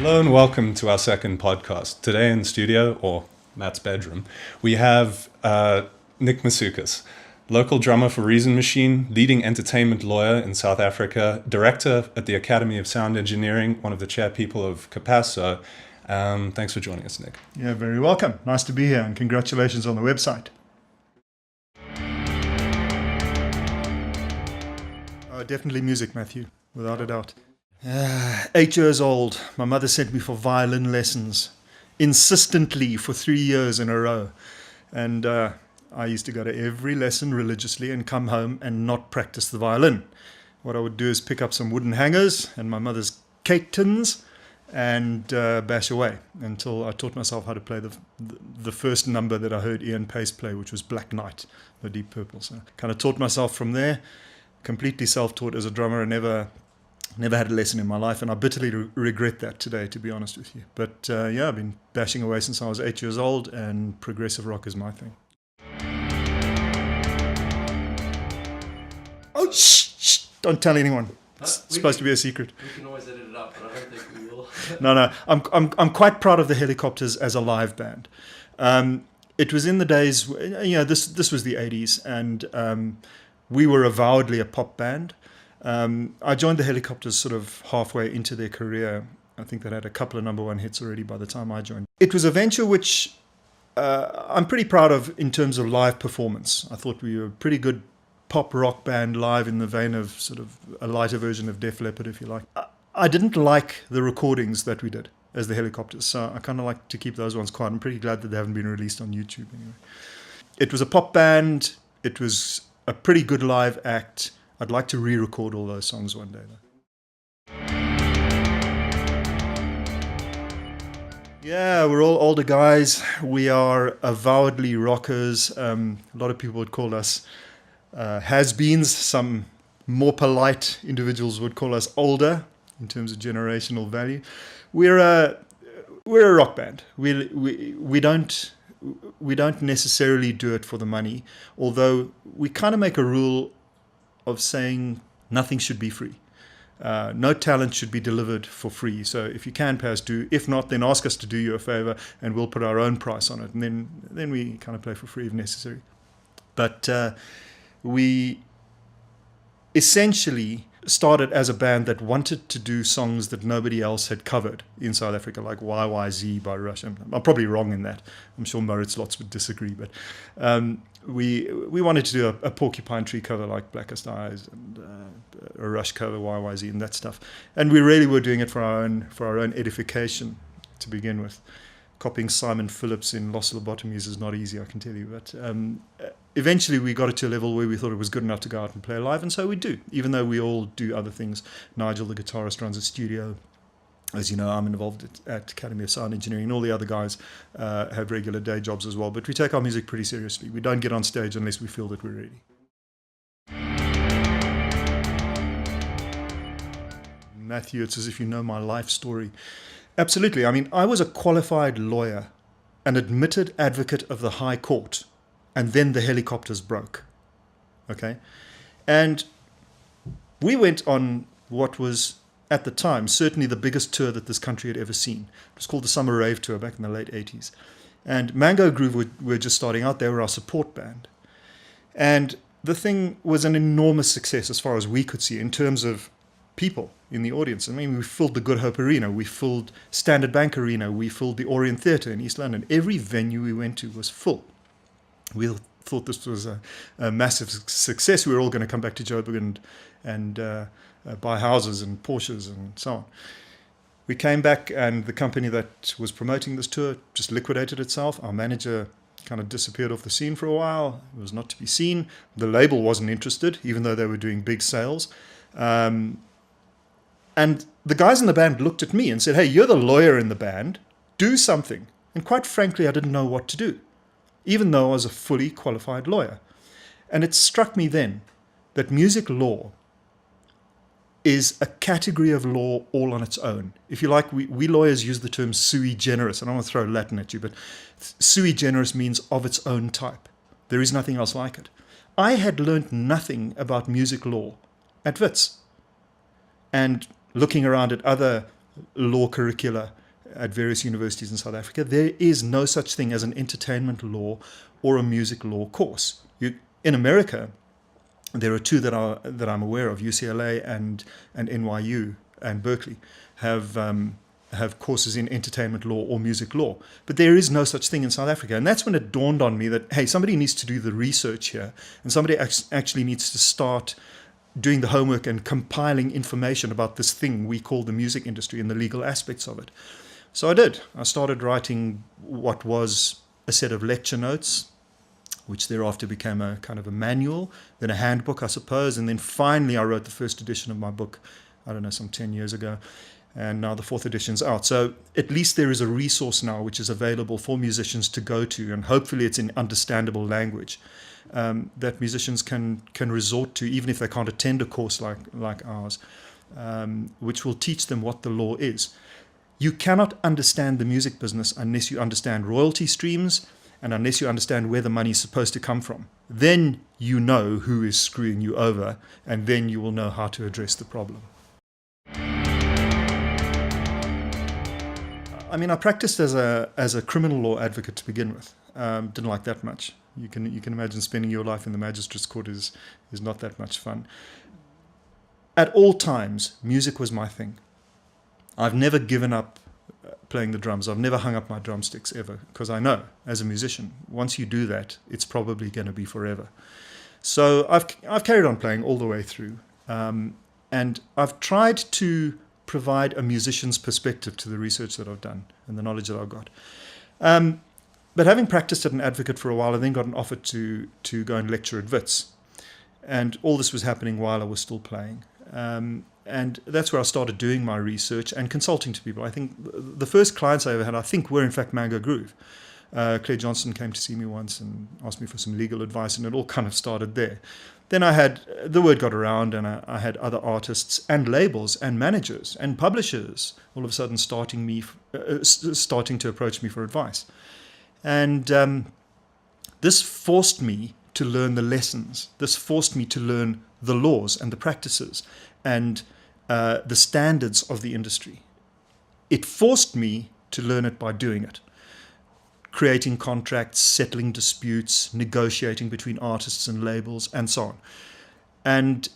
Hello and welcome to our second podcast. Today in studio, or Matt's bedroom, we have Nick Matzukis, local drummer for Reason Machine, leading entertainment lawyer in South Africa, director at the Academy of Sound Engineering, one of the chairpeople of CAPASSO. Thanks for joining us, Nick. Yeah, very welcome. Nice to be here, and congratulations on the website. Definitely music, Matthew, without a doubt. 8 years old, my mother sent me for violin lessons, insistently for 3 years in a row. And I used to go to every lesson religiously and come home and not practice the violin. What I would do is pick up some wooden hangers and my mother's cake tins and bash away until I taught myself how to play the first number that I heard Ian Pace play, which was Black Knight, the Deep Purple. So kind of taught myself from there, completely self-taught as a drummer, and never had a lesson in my life, and I bitterly regret that today, to be honest with you. But yeah, I've been bashing away since I was 8 years old, and progressive rock is my thing. Oh, shh, don't tell anyone. It's supposed to be a secret. We can always edit it up, but I don't think we will. No, I'm quite proud of the Helicopters as a live band. It was in the days, this was the 80s, and we were avowedly a pop band. I joined the Helicopters sort of halfway into their career. I think they had a couple of #1 hits already by the time I joined. It was a venture which I'm pretty proud of in terms of live performance. I thought we were a pretty good pop rock band live, in the vein of sort of a lighter version of Def Leppard, if you like. I didn't like the recordings that we did as the Helicopters, so I kind of like to keep those ones quiet. I'm pretty glad that they haven't been released on YouTube anyway. It was a pop band. It was a pretty good live act. I'd like to re-record all those songs one day, though. Yeah, we're all older guys. We are avowedly rockers. A lot of people would call us has-beens. Some more polite individuals would call us older in terms of generational value. We're a rock band. We don't necessarily do it for the money, although we kind of make a rule of saying nothing should be free. No talent should be delivered for free. So if you can pay us, do. If not, then ask us to do you a favor and we'll put our own price on it. And then we kind of play for free if necessary. But we essentially started as a band that wanted to do songs that nobody else had covered in South Africa, like YYZ by Rush. I'm probably wrong in that. I'm sure Maurits Lots would disagree, but we wanted to do a Porcupine Tree cover like Blackest Eyes, and a Rush cover, YYZ, and that stuff. And we really were doing it for our own edification to begin with. Copying Simon Phillips in Lost Lobotomies is not easy, I can tell you. But eventually we got it to a level where we thought it was good enough to go out and play live, and so we do, even though we all do other things. Nigel, the guitarist, runs a studio. As you know, I'm involved at Academy of Sound Engineering, and all the other guys have regular day jobs as well. But we take our music pretty seriously. We don't get on stage unless we feel that we're ready. Matthew, it's as if you know my life story. Absolutely. I mean, I was a qualified lawyer, an admitted advocate of the High Court, and then the Helicopters broke. Okay? And we went on what was, at the time, certainly the biggest tour that this country had ever seen. It was called the Summer Rave Tour back in the late 80s. And Mango Groove were just starting out. They were our support band. And the thing was an enormous success as far as we could see in terms of people in the audience. I mean, we filled the Good Hope Arena, we filled Standard Bank Arena, we filled the Orient Theatre in East London. Every venue we went to was full. We thought this was a massive success. We were all going to come back to Joburg and buy houses and Porsches and so on. We came back, and the company that was promoting this tour just liquidated itself. Our manager kind of disappeared off the scene for a while. It was not to be seen. The label wasn't interested, even though they were doing big sales. And the guys in the band looked at me and said, hey, you're the lawyer in the band, do something. And quite frankly, I didn't know what to do, even though I was a fully qualified lawyer. And it struck me then that music law is a category of law all on its own. If you like, we lawyers use the term sui generis. I don't want to throw Latin at you, but sui generis means of its own type. There is nothing else like it. I had learned nothing about music law at Wits. And looking around at other law curricula at various universities in South Africa. There is no such thing as an entertainment law or a music law course. In America, there are two that I'm aware of. UCLA and NYU and Berkeley have courses in entertainment law or music law. But there is no such thing in South Africa. And that's when it dawned on me that, hey, somebody needs to do the research here, and somebody actually needs to start doing the homework and compiling information about this thing we call the music industry and the legal aspects of it. So I did. I started writing what was a set of lecture notes, which thereafter became a kind of a manual, then a handbook, I suppose, and then finally I wrote the first edition of my book, I don't know, some 10 years ago, and now the fourth edition's out. So at least there is a resource now which is available for musicians to go to, and hopefully it's in understandable language that musicians can resort to, even if they can't attend a course like ours, which will teach them what the law is. You cannot understand the music business unless you understand royalty streams and unless you understand where the money is supposed to come from. Then you know who is screwing you over, and then you will know how to address the problem. I mean, I practiced as a criminal law advocate to begin with. Didn't like that much. You can imagine spending your life in the magistrate's court is not that much fun. At all times, music was my thing. I've never given up playing the drums. I've never hung up my drumsticks ever, because I know, as a musician, once you do that, it's probably going to be forever. So I've carried on playing all the way through, and I've tried to provide a musician's perspective to the research that I've done and the knowledge that I've got. But having practiced as an advocate for a while, I then got an offer to go and lecture at WITS. And all this was happening while I was still playing. And that's where I started doing my research and consulting to people. I think the first clients I ever had, I think, were in fact Mango Groove. Claire Johnson came to see me once and asked me for some legal advice, and it all kind of started there. Then the word got around, and I had other artists and labels and managers and publishers all of a sudden starting to approach me for advice. And this forced me to learn the lessons. This forced me to learn the laws and the practices and the standards of the industry. It forced me to learn it by doing it. Creating contracts, settling disputes, negotiating between artists and labels, and so on. And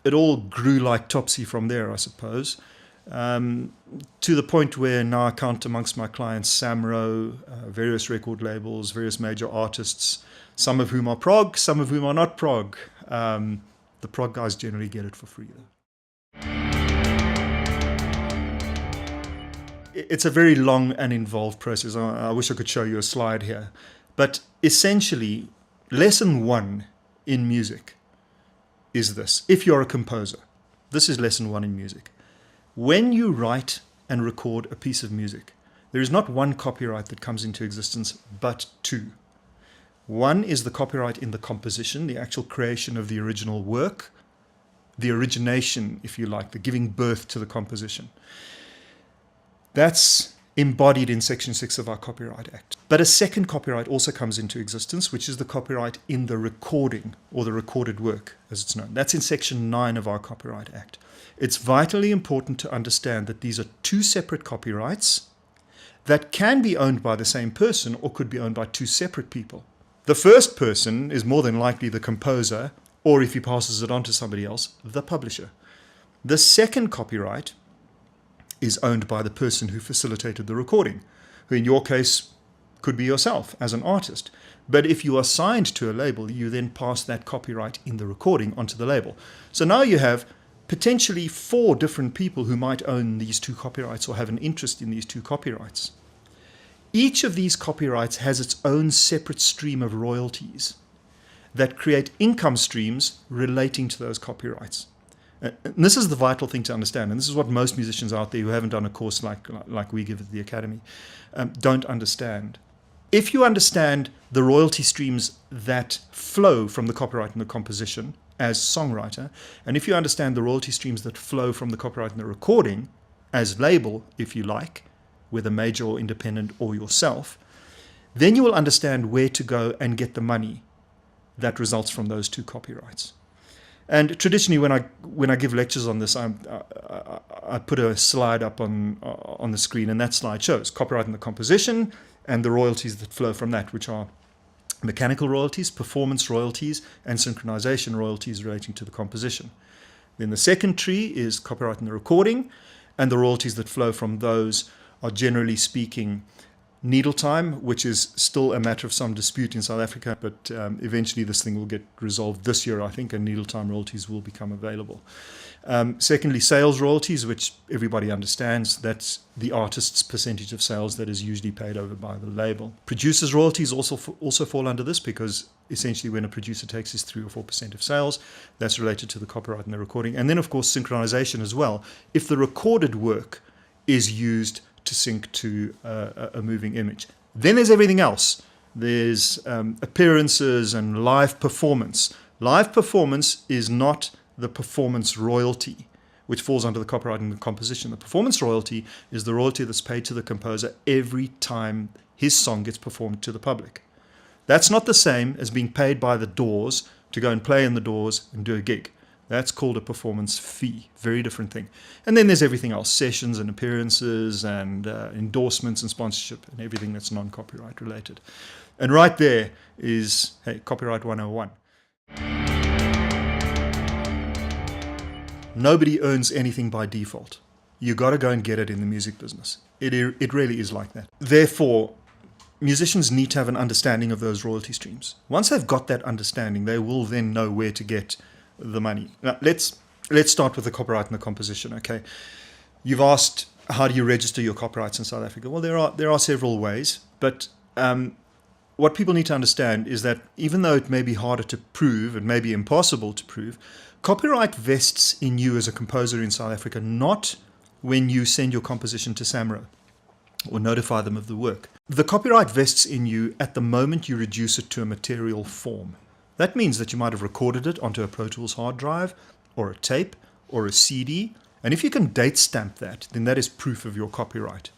it all grew like Topsy from there, I suppose, to the point where now I count amongst my clients Samro, various record labels, various major artists, some of whom are prog, some of whom are not prog. The prog guys generally get it for free, though. It's a very long and involved process. I wish I could show you a slide here. But essentially, lesson 1 in music is this. If you're a composer, this is lesson 1 in music. When you write and record a piece of music, there is not one copyright that comes into existence, but 2. One is the copyright in the composition, the actual creation of the original work, the origination, if you like, the giving birth to the composition. That's embodied in Section 6 of our Copyright Act. But a second copyright also comes into existence, which is the copyright in the recording, or the recorded work, as it's known. That's in Section 9 of our Copyright Act. It's vitally important to understand that these are 2 separate copyrights that can be owned by the same person or could be owned by 2 separate people. The first person is more than likely the composer, or if he passes it on to somebody else, the publisher. The second copyright is owned by the person who facilitated the recording, who in your case could be yourself as an artist. But if you are signed to a label, you then pass that copyright in the recording onto the label. So now you have potentially 4 different people who might own these 2 copyrights or have an interest in these 2 copyrights. Each of these copyrights has its own separate stream of royalties that create income streams relating to those copyrights. And this is the vital thing to understand, and this is what most musicians out there who haven't done a course like we give at the Academy don't understand. If you understand the royalty streams that flow from the copyright in the composition as songwriter, and if you understand the royalty streams that flow from the copyright in the recording as label, if you like, whether major or independent or yourself, then you will understand where to go and get the money that results from those 2 copyrights. And traditionally, when I give lectures on this, I put a slide up on the screen, and that slide shows copyright in the composition and the royalties that flow from that, which are mechanical royalties, performance royalties, and synchronization royalties relating to the composition. Then the second tree is copyright in the recording, and the royalties that flow from those are, generally speaking, needle time, which is still a matter of some dispute in South Africa, but eventually this thing will get resolved this year, I think, and needle time royalties will become available. Secondly, sales royalties, which everybody understands. That's the artist's percentage of sales that is usually paid over by the label. Producers' royalties also fall under this, because essentially when a producer takes his 3 or 4% of sales, that's related to the copyright and the recording. And then, of course, synchronization as well. If the recorded work is used to sync to a moving image. Then there's everything else. There's appearances and live performance. Live performance is not the performance royalty, which falls under the copyright and the composition. The performance royalty is the royalty that's paid to the composer every time his song gets performed to the public. That's not the same as being paid by the Doors to go and play in the Doors and do a gig. That's called a performance fee. Very different thing. And then there's everything else, sessions and appearances and endorsements and sponsorship and everything that's non-copyright related. And right there is, hey, Copyright 101. Nobody earns anything by default. You got to go and get it in the music business. It really is like that. Therefore, musicians need to have an understanding of those royalty streams. Once they've got that understanding, they will then know where to get the money. Now, let's start with the copyright and the composition. Okay, you've asked, how do you register your copyrights in South Africa? Well, there are several ways, but what people need to understand is that even though it may be harder to prove, it may be impossible to prove, copyright vests in you as a composer in South Africa, not when you send your composition to SAMRO or notify them of the work. The copyright vests in you at the moment you reduce it to a material form. That means that you might have recorded it onto a Pro Tools hard drive or a tape or a CD. And if you can date stamp that, then that is proof of your copyright.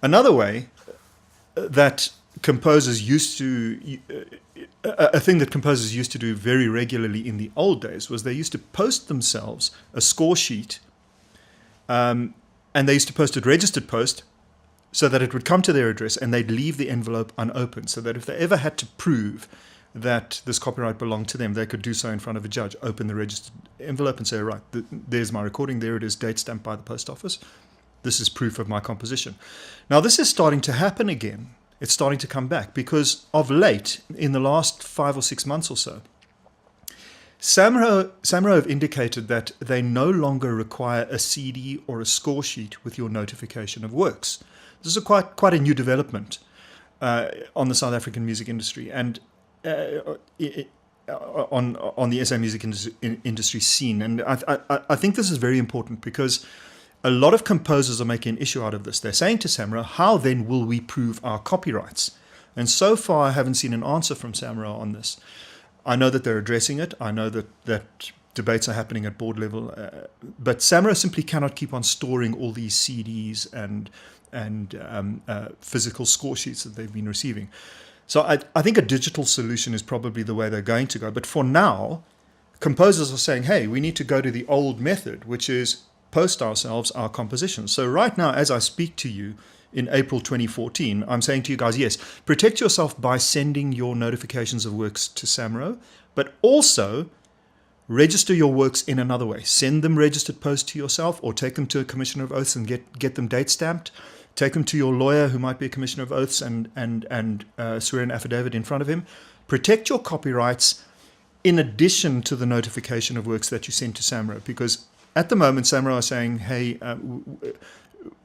Another way that composers used to, a thing that composers used to do very regularly in the old days was they used to post themselves a score sheet, and they used to post it registered post so that it would come to their address, and they'd leave the envelope unopened so that if they ever had to prove that this copyright belonged to them, they could do so in front of a judge, open the registered envelope and say, right, there's my recording, there it is, date stamped by the post office. This is proof of my composition. Now, this is starting to happen again. It's starting to come back because of late, in the last 5 or 6 months or so, SAMRO have indicated that they no longer require a CD or a score sheet with your notification of works. This is quite a new development on the South African music industry. And on the SA music industry scene. And I think this is very important because a lot of composers are making an issue out of this. They're saying to SAMRO, how then will we prove our copyrights? And so far, I haven't seen an answer from SAMRO on this. I know that they're addressing it. I know that debates are happening at board level. But SAMRO simply cannot keep on storing all these CDs and physical score sheets that they've been receiving. So I think a digital solution is probably the way they're going to go. But for now, composers are saying, hey, we need to go to the old method, which is post ourselves our compositions. So right now, as I speak to you in April 2014, I'm saying to you guys, yes, protect yourself by sending your notifications of works to SAMRO, but also register your works in another way. Send them registered post to yourself or take them to a Commissioner of Oaths and get them date stamped. Take them to your lawyer, who might be a Commissioner of Oaths, and swear an affidavit in front of him. Protect your copyrights in addition to the notification of works that you send to SAMRO, because at the moment, SAMRO are saying, hey,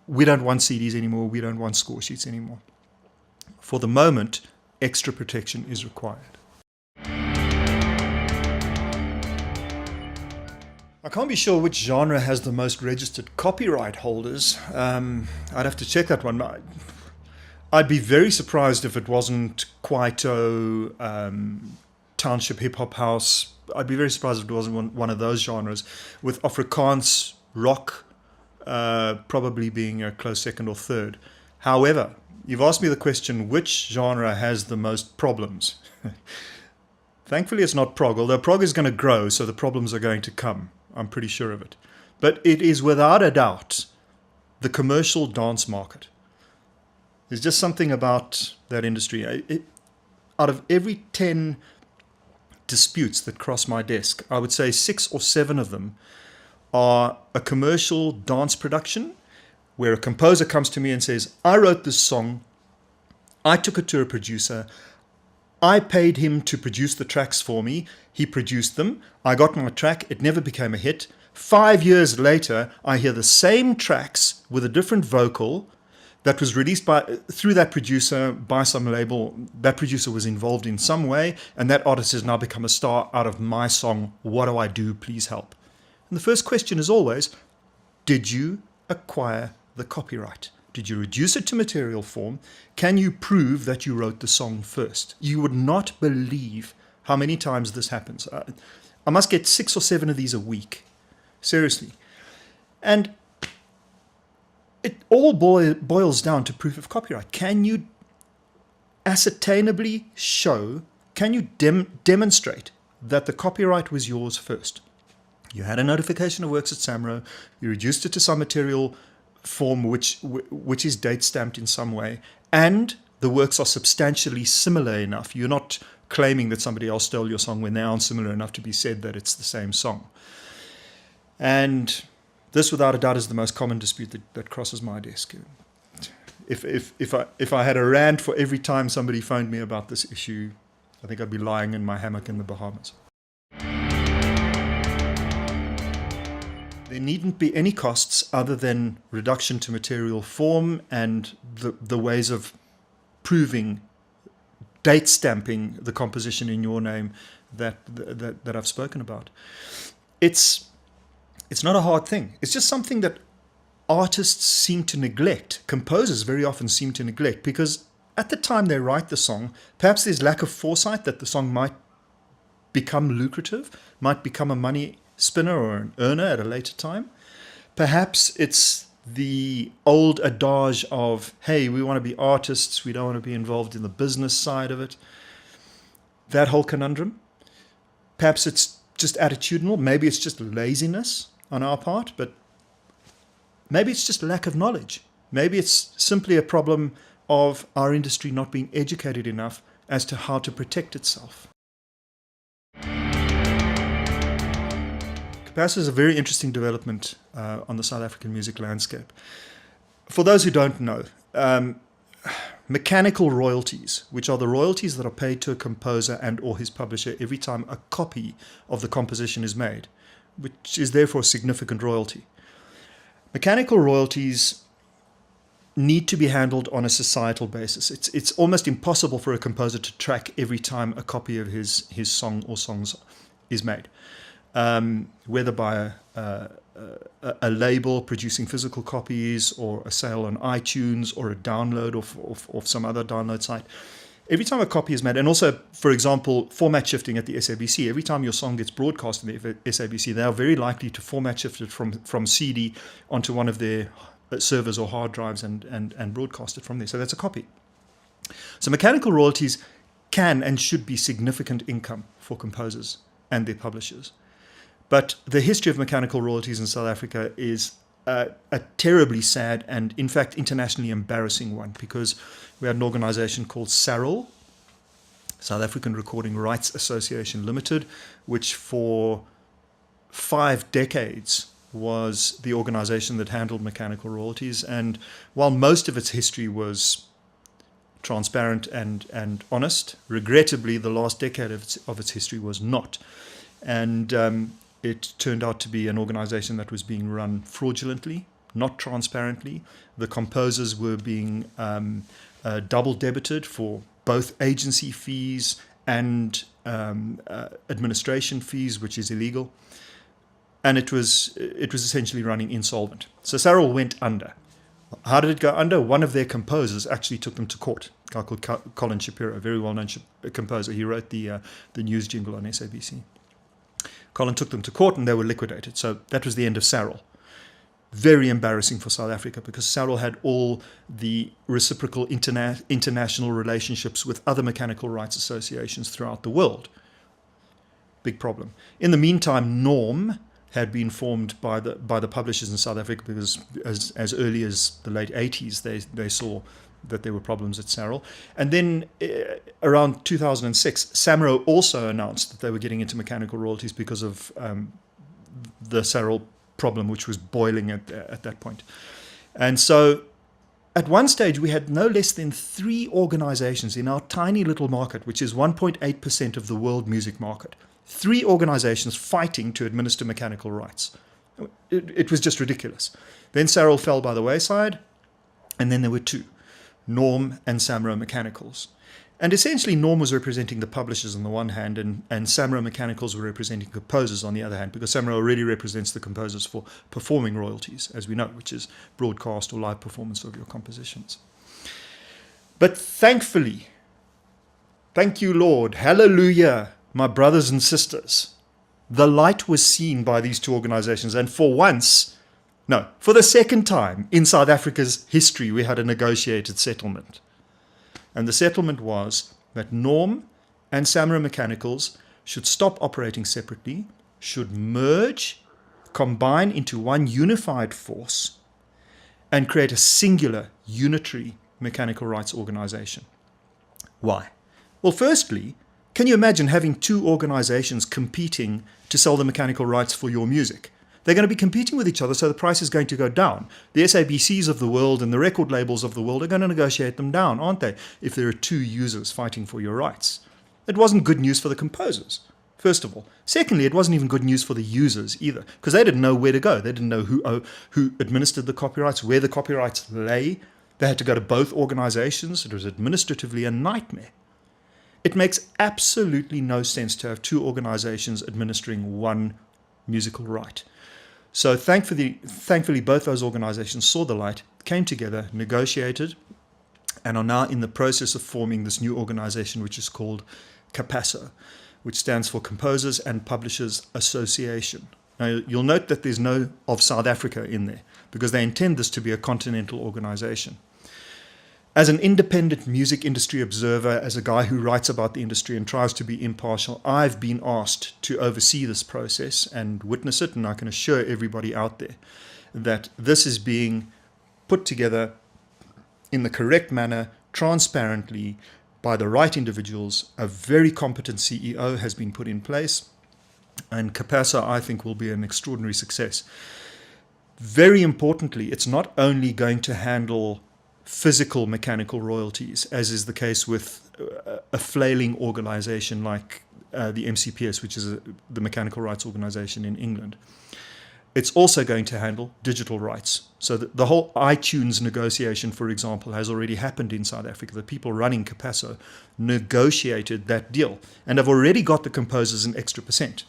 we don't want CDs anymore, we don't want score sheets anymore. For the moment, extra protection is required. I can't be sure which genre has the most registered copyright holders. I'd have to check that one. I'd be very surprised if it wasn't Kwaito, Township Hip Hop House. I'd be very surprised if it wasn't one of those genres, with Afrikaans rock probably being a close second or third. However, you've asked me the question, which genre has the most problems? Thankfully, it's not Prog, although Prog is going to grow, so the problems are going to come. I'm pretty sure of it. But it is without a doubt the commercial dance market. There's just something about that industry. Out of every 10 disputes that cross my desk, I would say 6 or 7 of them are a commercial dance production where a composer comes to me and says, I wrote this song, I took it to a producer, I paid him to produce the tracks for me, he produced them, I got my track, it never became a hit. 5 years later, I hear the same tracks with a different vocal that was released through that producer by some label. That producer was involved in some way, and that artist has now become a star out of my song, What Do I Do? Please Help. And the first question is always, did you acquire the copyright? Did you reduce it to material form? Can you prove that you wrote the song first? You would not believe how many times this happens. I must get 6 or 7 of these a week. Seriously. And it all boils down to proof of copyright. Can you ascertainably show, can you demonstrate that the copyright was yours first? You had a notification of works at SAMRO, you reduced it to some material form which is date stamped in some way, and the works are substantially similar enough. You're not claiming that somebody else stole your song when they aren't similar enough to be said that it's the same song. And this, without a doubt, is the most common dispute that crosses my desk. If I had a rant for every time somebody phoned me about this issue, I think I'd be lying in my hammock in the Bahamas. There needn't be any costs other than reduction to material form and the ways of proving, date stamping the composition in your name that I've spoken about. It's not a hard thing. It's just something that artists seem to neglect. Composers very often seem to neglect because at the time they write the song, perhaps there's lack of foresight that the song might become lucrative, might become a money spinner or an earner at a later time. Perhaps it's the old adage of, hey, we want to be artists, we don't want to be involved in the business side of it. That whole conundrum. Perhaps it's just attitudinal, maybe it's just laziness on our part, but maybe it's just lack of knowledge. Maybe it's simply a problem of our industry not being educated enough as to how to protect itself. CAPASSO is a very interesting development on the South African music landscape. For those who don't know, mechanical royalties, which are the royalties that are paid to a composer and or his publisher every time a copy of the composition is made, which is therefore a significant royalty. Mechanical royalties need to be handled on a societal basis. It's almost impossible for a composer to track every time a copy of his song or songs is made, whether by a label producing physical copies or a sale on iTunes or a download of some other download site. Every time a copy is made, and also, for example, format shifting at the SABC, every time your song gets broadcast in the SABC, they are very likely to format shift it from CD onto one of their servers or hard drives and broadcast it from there. So that's a copy. So mechanical royalties can and should be significant income for composers and their publishers. But the history of mechanical royalties in South Africa is a terribly sad and, in fact, internationally embarrassing one, because we had an organization called SARL, South African Recording Rights Association Limited, which for 5 decades was the organization that handled mechanical royalties. And while most of its history was transparent and honest, regrettably, the last decade of its history was not. And it turned out to be an organization that was being run fraudulently, not transparently. The composers were being double debited for both agency fees and administration fees, which is illegal. And it was essentially running insolvent. So SARL went under. How did it go under? One of their composers actually took them to court, a guy called Colin Shapiro, a very well-known composer. He wrote the news jingle on SABC. Colin took them to court and they were liquidated. So that was the end of SARL. Very embarrassing for South Africa, because SARL had all the reciprocal international relationships with other mechanical rights associations throughout the world. big problem. In the meantime, Norm had been formed by the publishers in South Africa, because as early as the late 80s, they saw that there were problems at Sarel. And then around 2006, Samro also announced that they were getting into mechanical royalties because of the Sarel problem, which was boiling at that point. And so at one stage, we had no less than 3 organizations in our tiny little market, which is 1.8% of the world music market. 3 organizations fighting to administer mechanical rights. It was just ridiculous. Then Sarel fell by the wayside, and then there were 2, Norm and Samro Mechanicals. And essentially, Norm was representing the publishers on the one hand, and Samro Mechanicals were representing composers on the other hand, because Samro already represents the composers for performing royalties, as we know, which is broadcast or live performance of your compositions. But thankfully, thank you, Lord, hallelujah, my brothers and sisters, the light was seen by these 2 organizations, and for the second time in South Africa's history, we had a negotiated settlement. And the settlement was that Norm and Samro Mechanicals should stop operating separately, should merge, combine into one unified force, and create a singular, unitary mechanical rights organization. Why? Well, firstly, can you imagine having 2 organizations competing to sell the mechanical rights for your music? They're going to be competing with each other, so the price is going to go down. The SABCs of the world and the record labels of the world are going to negotiate them down, aren't they, if there are 2 users fighting for your rights? It wasn't good news for the composers, first of all. Secondly, it wasn't even good news for the users either, because they didn't know where to go. They didn't know who administered the copyrights, where the copyrights lay. They had to go to both organizations. It was administratively a nightmare. It makes absolutely no sense to have 2 organizations administering one musical right. So thankfully, both those organizations saw the light, came together, negotiated, and are now in the process of forming this new organization, which is called CAPASSO, which stands for Composers and Publishers Association. Now, you'll note that there's no of South Africa in there, because they intend this to be a continental organization. As an independent music industry observer, as a guy who writes about the industry and tries to be impartial, I've been asked to oversee this process and witness it, and I can assure everybody out there that this is being put together in the correct manner, transparently, by the right individuals. A very competent CEO has been put in place, and CAPASSO, I think, will be an extraordinary success. Very importantly, it's not only going to handle physical mechanical royalties, as is the case with a flailing organization like the MCPS, which is the mechanical rights organization in England. It's also going to handle digital rights. So the whole iTunes negotiation, for example, has already happened in South Africa. The people running CAPASSO negotiated that deal and have already got the composers an extra %.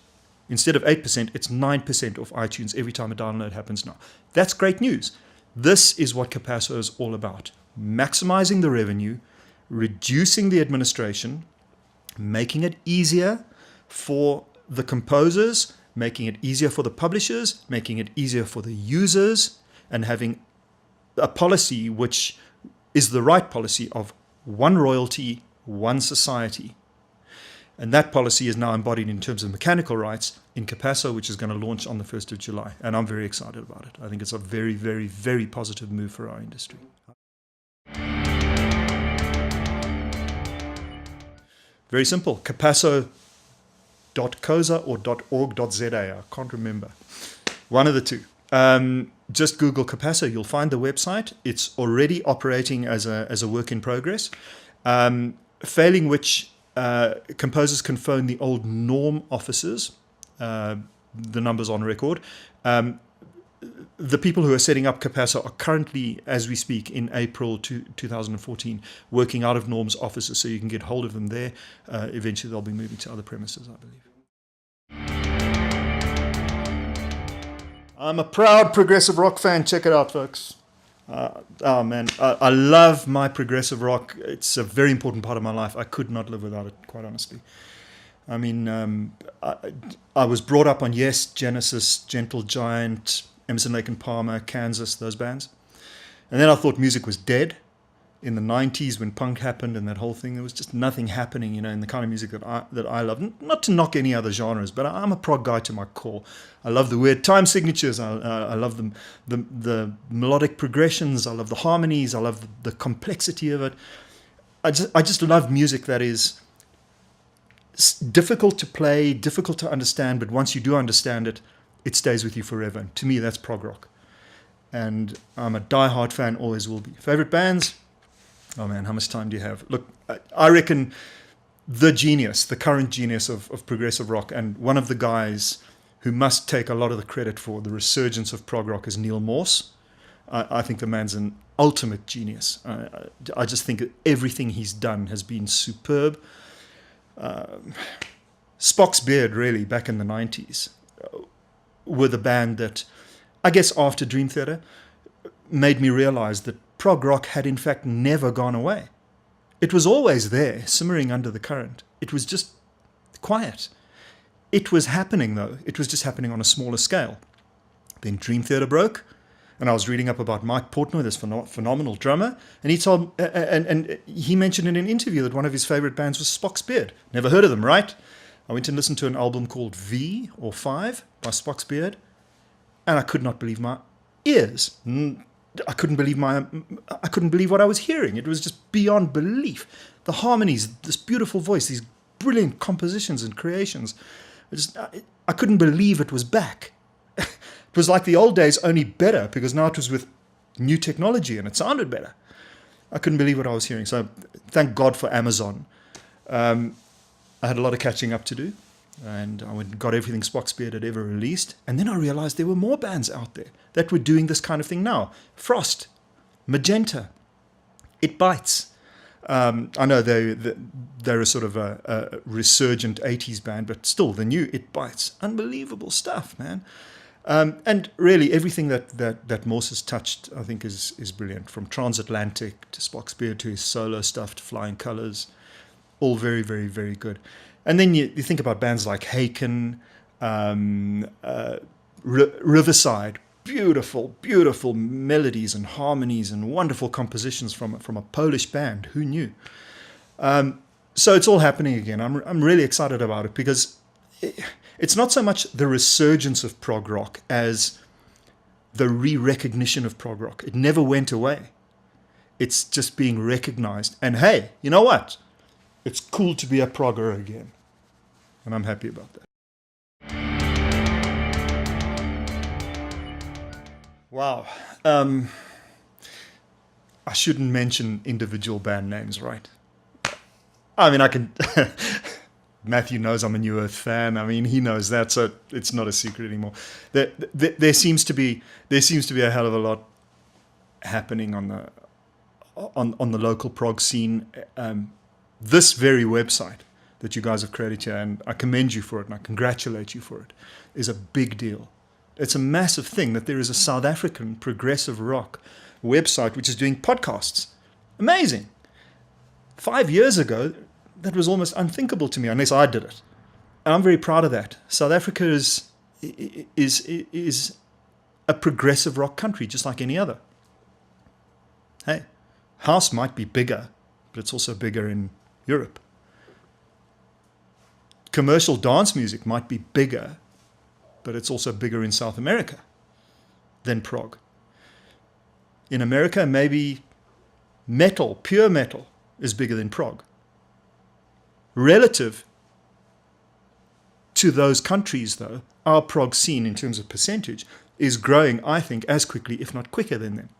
Instead of 8%, it's 9% off iTunes every time a download happens now. That's great news. This is what CAPASSO is all about. Maximizing the revenue, reducing the administration, making it easier for the composers, making it easier for the publishers, making it easier for the users, and having a policy which is the right policy of one royalty, one society. And that policy is now embodied in terms of mechanical rights in CAPASSO, which is going to launch on the 1st of July. And I'm very excited about it. I think it's a very, very, very positive move for our industry. Very simple. CAPASSO.coza or .org.za. I can't remember. One of the two. Just Google CAPASSO. You'll find the website. It's already operating as a work in progress. Failing which, composers can phone the old Norm offices. The numbers on record. The people who are setting up CAPASSO are currently, as we speak, in April 2014, working out of Norm's offices, so you can get hold of them there. Eventually, they'll be moving to other premises, I believe. I'm a proud progressive rock fan. Check it out, folks. Oh man, I love my progressive rock. It's a very important part of my life. I could not live without it, quite honestly. I mean, I was brought up on Yes, Genesis, Gentle Giant, Emerson, Lake and Palmer, Kansas, those bands. And then I thought music was dead. in the 90s when punk happened and that whole thing. There was just nothing happening, you know, in the kind of music that I love. Not to knock any other genres, but I'm a prog guy to my core. I love the weird time signatures. I love the melodic progressions. I love the harmonies. I love the complexity of it. I just love music that is difficult to play, difficult to understand, but once you do understand it, it stays with you forever. And to me, that's prog rock. And I'm a diehard fan, always will be. Favorite bands? Oh man, how much time do you have? Look, I reckon the current genius of progressive rock, and one of the guys who must take a lot of the credit for the resurgence of prog rock is Neil Morse. I think the man's an ultimate genius. I just think that everything he's done has been superb. Spock's Beard, really, back in the 90s, were the band that, I guess after Dream Theater, made me realize that prog rock had in fact never gone away. It was always there, simmering under the current. It was just quiet. It was happening, though. It was just happening on a smaller scale. Then Dream Theater broke, and I was reading up about Mike Portnoy, this phenomenal drummer, and he mentioned in an interview that one of his favorite bands was Spock's Beard. Never heard of them, right? I went and listened to an album called V or 5 by Spock's Beard, and I could not believe my ears. I couldn't believe what I was hearing. It was just beyond belief. The harmonies, this beautiful voice, these brilliant compositions and creations. I couldn't believe it was back. It was like the old days, only better, because now it was with new technology and it sounded better. I couldn't believe what I was hearing. So thank God for Amazon. I had a lot of catching up to do, and I went and got everything Spock's Beard had ever released. And then I realized there were more bands out there that were doing this kind of thing now. Frost, Magenta, It Bites. I know they're a sort of a resurgent 80s band, but still, the new It Bites. Unbelievable stuff, man. And really, everything that Morse has touched, I think, is brilliant. From Transatlantic to Spock's Beard to his solo stuff to Flying Colours. All very, very, very good. And then you think about bands like Haken, Riverside. Beautiful, beautiful melodies and harmonies and wonderful compositions from a Polish band. Who knew? So it's all happening again. I'm really excited about it, because it's not so much the resurgence of prog rock as the re-recognition of prog rock. It never went away. It's just being recognized. And hey, you know what? It's cool to be a progger again. And I'm happy about that. Wow. I shouldn't mention individual band names, right? I mean, I can... Matthew knows I'm a New Earth fan. I mean, he knows that, so it's not a secret anymore. There seems to be a hell of a lot happening on the local prog scene. This very website that you guys have created here, and I commend you for it and I congratulate you for it, is a big deal. It's a massive thing that there is a South African progressive rock website which is doing podcasts. Amazing. 5 years ago, that was almost unthinkable to me, unless I did it. And I'm very proud of that. South Africa is a progressive rock country, just like any other. Hey, house might be bigger, but it's also bigger in Europe. Commercial dance music might be bigger, but it's also bigger in South America than prog. In America, maybe metal, pure metal, is bigger than prog. Relative to those countries, though, our prog scene, in terms of percentage, is growing, I think, as quickly, if not quicker than them.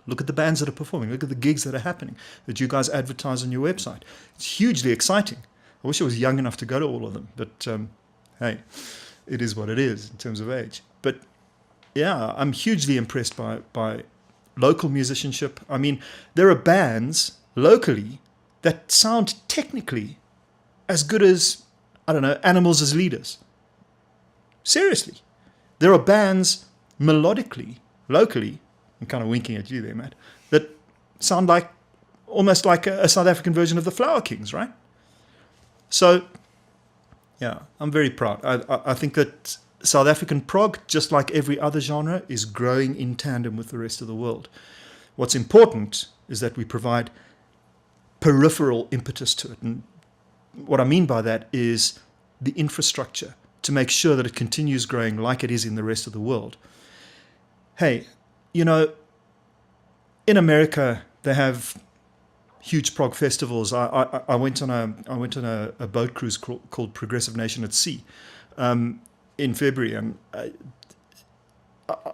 Look at the bands that are performing. Look at the gigs that are happening, that you guys advertise on your website. It's hugely exciting. I wish I was young enough to go to all of them, but hey, it is what it is in terms of age. But yeah, I'm hugely impressed by local musicianship. I mean, there are bands locally that sound technically as good as, I don't know, Animals as Leaders. Seriously. There are bands melodically, locally, I'm kind of winking at you there, Matt, that sound like almost like a South African version of the Flower Kings, right? So, yeah, I'm very proud. I think that South African prog, just like every other genre, is growing in tandem with the rest of the world. What's important is that we provide peripheral impetus to it. And what I mean by that is the infrastructure to make sure that it continues growing like it is in the rest of the world. Hey, you know, in America, they have huge prog festivals. I went on a boat cruise called Progressive Nation at Sea in February, and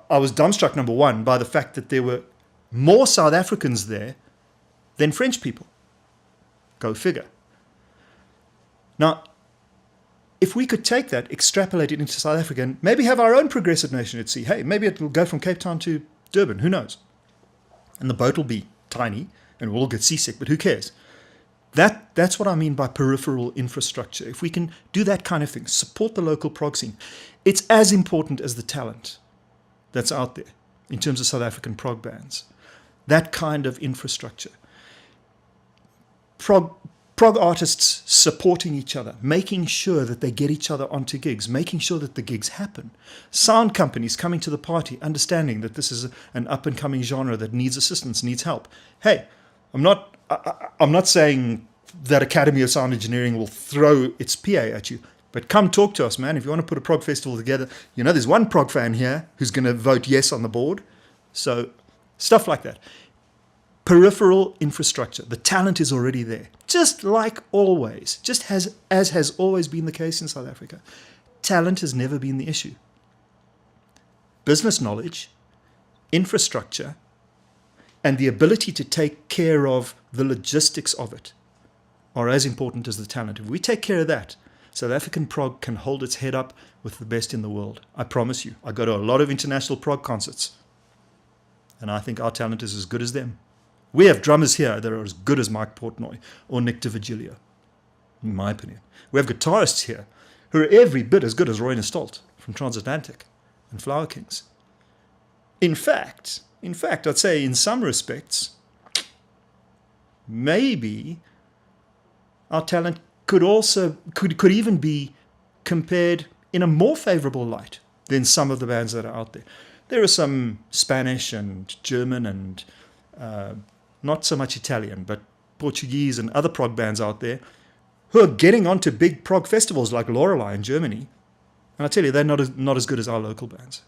I was dumbstruck, number one, by the fact that there were more South Africans there than French people. Go figure. Now, if we could take that, extrapolate it into South Africa, and maybe have our own Progressive Nation at Sea, hey, maybe it will go from Cape Town to Durban, who knows? And the boat will be tiny, and we'll all get seasick, but who cares? That's what I mean by peripheral infrastructure. If we can do that kind of thing, support the local prog scene, it's as important as the talent that's out there in terms of South African prog bands. That kind of infrastructure. Prog artists supporting each other, making sure that they get each other onto gigs, making sure that the gigs happen. Sound companies coming to the party, understanding that this is an up-and-coming genre that needs assistance, needs help. Hey, I'm not saying that Academy of Sound Engineering will throw its PA at you, but come talk to us, man. If you want to put a prog festival together, you know, there's one prog fan here who's going to vote yes on the board. So stuff like that. Peripheral infrastructure. The talent is already there. Just like always, just as has always been the case in South Africa. Talent has never been the issue. Business knowledge, infrastructure, and the ability to take care of the logistics of it are as important as the talent. If we take care of that, South African prog can hold its head up with the best in the world. I promise you. I go to a lot of international prog concerts, and I think our talent is as good as them. We have drummers here that are as good as Mike Portnoy or Nick DiVigilio, in my opinion. We have guitarists here who are every bit as good as Roy Stolt from Transatlantic and Flower Kings. In fact, I'd say in some respects, maybe our talent could even be compared in a more favorable light than some of the bands that are out there. There are some Spanish and German and not so much Italian, but Portuguese and other prog bands out there who are getting onto big prog festivals like Lorelei in Germany. And I tell you, they're not as good as our local bands.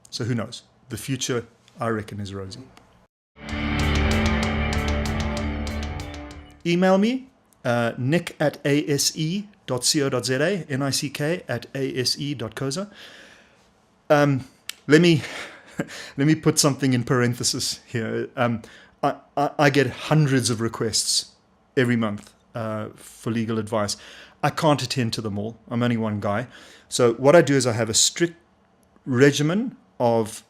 So who knows? The future, I reckon, is rosy. Email me, nick@ase.co.za, nick@ase.coza. Let me put something in parenthesis here. I get hundreds of requests every month for legal advice. I can't attend to them all. I'm only one guy. So what I do is I have a strict regimen of,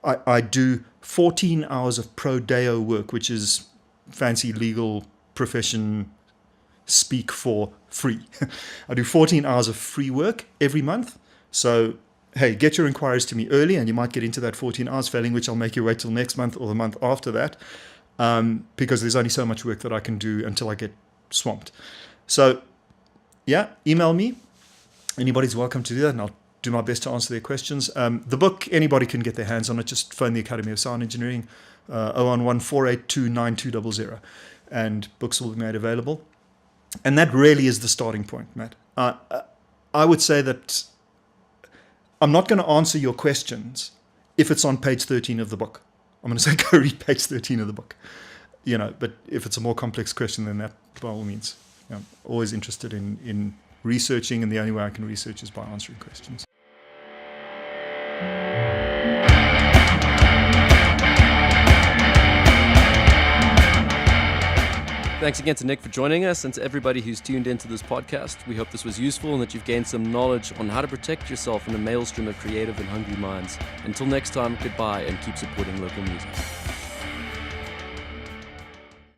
I do 14 hours of pro deo work, which is fancy legal profession speak for free. I do 14 hours of free work every month. So hey, get your inquiries to me early and you might get into that 14 hours, failing which I'll make you wait till next month or the month after that, because there's only so much work that I can do until I get swamped. So yeah, email me. Anybody's welcome to do that, and I'll do my best to answer their questions. The book, anybody can get their hands on it. Just phone the Academy of Sound Engineering, 011-482-9200, and books will be made available. And that really is the starting point, Matt. I would say that I'm not going to answer your questions if it's on page 13 of the book. I'm going to say go read page 13 of the book. You know, but if it's a more complex question than that, by all means, I'm always interested in researching, and the only way I can research is by answering questions. Thanks again to Nick for joining us, and to everybody who's tuned into this podcast. We hope this was useful and that you've gained some knowledge on how to protect yourself in a maelstrom of creative and hungry minds. Until next time, goodbye, and keep supporting local music.